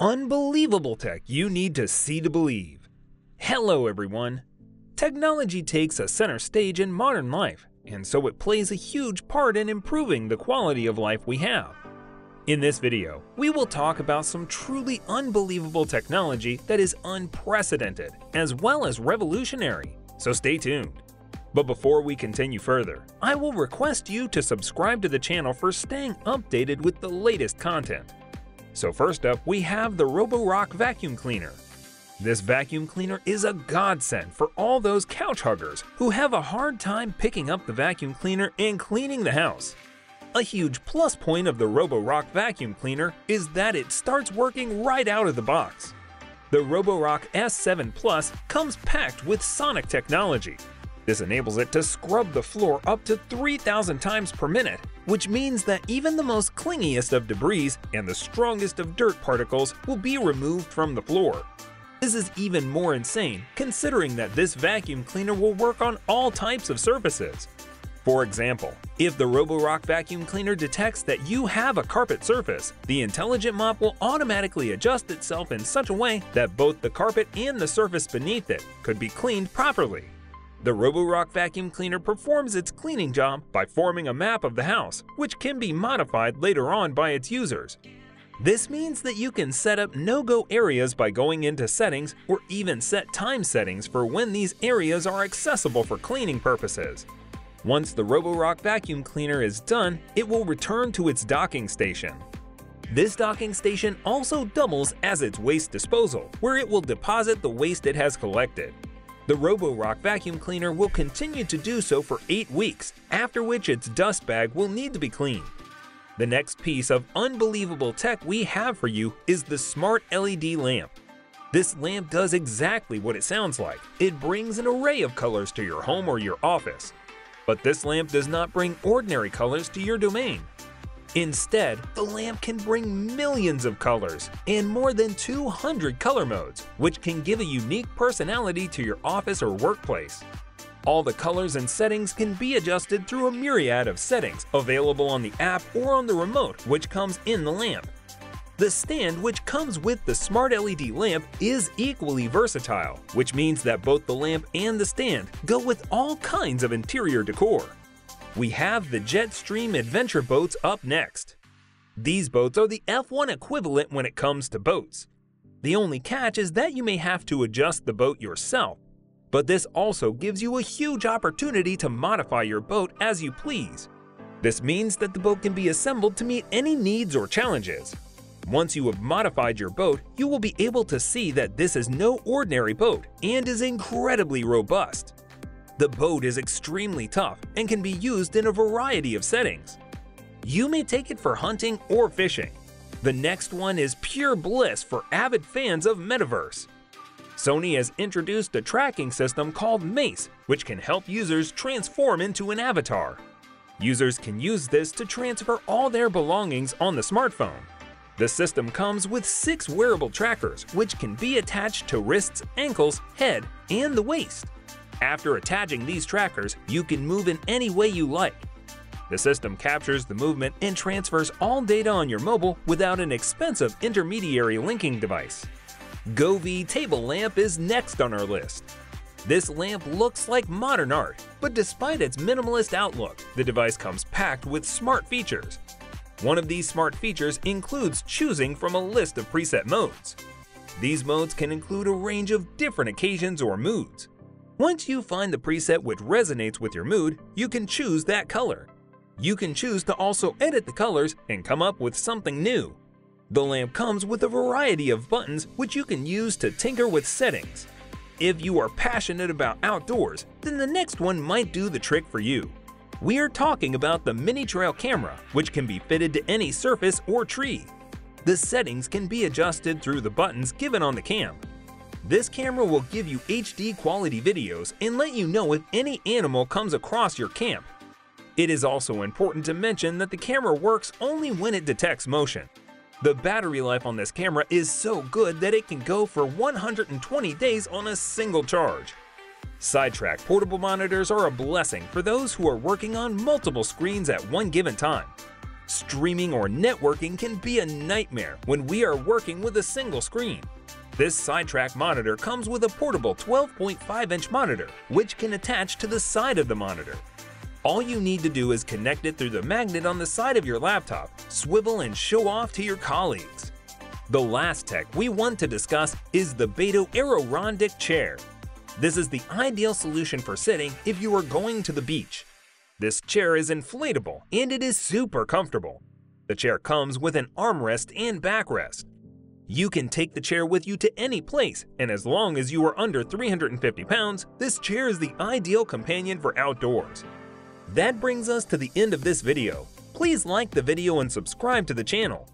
Unbelievable tech you need to see to believe. Hello everyone! Technology takes a center stage in modern life, and so it plays a huge part in improving the quality of life we have. In this video, we will talk about some truly unbelievable technology that is unprecedented as well as revolutionary, so stay tuned. But before we continue further, I will request you to subscribe to the channel for staying updated with the latest content. So first up, we have the Roborock vacuum cleaner. This vacuum cleaner is a godsend for all those couch huggers who have a hard time picking up the vacuum cleaner and cleaning the house. A huge plus point of the Roborock vacuum cleaner is that it starts working right out of the box. The Roborock S7 Plus comes packed with sonic technology. This enables it to scrub the floor up to 3,000 times per minute, which means that even the most clingiest of debris and the strongest of dirt particles will be removed from the floor. This is even more insane considering that this vacuum cleaner will work on all types of surfaces. For example, if the Roborock vacuum cleaner detects that you have a carpet surface, the intelligent mop will automatically adjust itself in such a way that both the carpet and the surface beneath it could be cleaned properly. The Roborock vacuum cleaner performs its cleaning job by forming a map of the house, which can be modified later on by its users. This means that you can set up no-go areas by going into settings or even set time settings for when these areas are accessible for cleaning purposes. Once the Roborock vacuum cleaner is done, it will return to its docking station. This docking station also doubles as its waste disposal, where it will deposit the waste it has collected. The Roborock vacuum cleaner will continue to do so for 8 weeks, after which its dust bag will need to be cleaned. The next piece of unbelievable tech we have for you is the Smart LED lamp. This lamp does exactly what it sounds like. It brings an array of colors to your home or your office. But this lamp does not bring ordinary colors to your domain. Instead, the lamp can bring millions of colors and more than 200 color modes, which can give a unique personality to your office or workplace. All the colors and settings can be adjusted through a myriad of settings available on the app or on the remote which comes in the lamp. The stand which comes with the Smart LED lamp is equally versatile, which means that both the lamp and the stand go with all kinds of interior decor. We have the Jetstream adventure boats up next. These boats are the F1 equivalent when it comes to boats. The only catch is that you may have to adjust the boat yourself, but this also gives you a huge opportunity to modify your boat as you please. This means that the boat can be assembled to meet any needs or challenges. Once you have modified your boat, you will be able to see that this is no ordinary boat and is incredibly robust. The boat is extremely tough and can be used in a variety of settings. You may take it for hunting or fishing. The next one is pure bliss for avid fans of Metaverse. Sony has introduced a tracking system called Mace, which can help users transform into an avatar. Users can use this to transfer all their belongings on the smartphone. The system comes with 6 wearable trackers, which can be attached to wrists, ankles, head, and the waist. After attaching these trackers, you can move in any way you like. The system captures the movement and transfers all data on your mobile without an expensive intermediary linking device. Govee Table Lamp is next on our list. This lamp looks like modern art, but despite its minimalist outlook, the device comes packed with smart features. One of these smart features includes choosing from a list of preset modes. These modes can include a range of different occasions or moods. Once you find the preset which resonates with your mood, you can choose that color. You can choose to also edit the colors and come up with something new. The lamp comes with a variety of buttons which you can use to tinker with settings. If you are passionate about outdoors, then the next one might do the trick for you. We are talking about the Mini Trail camera, which can be fitted to any surface or tree. The settings can be adjusted through the buttons given on the cam. This camera will give you HD quality videos and let you know if any animal comes across your camp. It is also important to mention that the camera works only when it detects motion. The battery life on this camera is so good that it can go for 120 days on a single charge. SideTrack portable monitors are a blessing for those who are working on multiple screens at one given time. Streaming or networking can be a nightmare when we are working with a single screen. This SideTrack monitor comes with a portable 12.5-inch monitor, which can attach to the side of the monitor. All you need to do is connect it through the magnet on the side of your laptop, swivel and show off to your colleagues. The last tech we want to discuss is the Beidou AeroRondic chair. This is the ideal solution for sitting if you are going to the beach. This chair is inflatable and it is super comfortable. The chair comes with an armrest and backrest. You can take the chair with you to any place, and as long as you are under 350 pounds, this chair is the ideal companion for outdoors. That brings us to the end of this video. Please like the video and subscribe to the channel.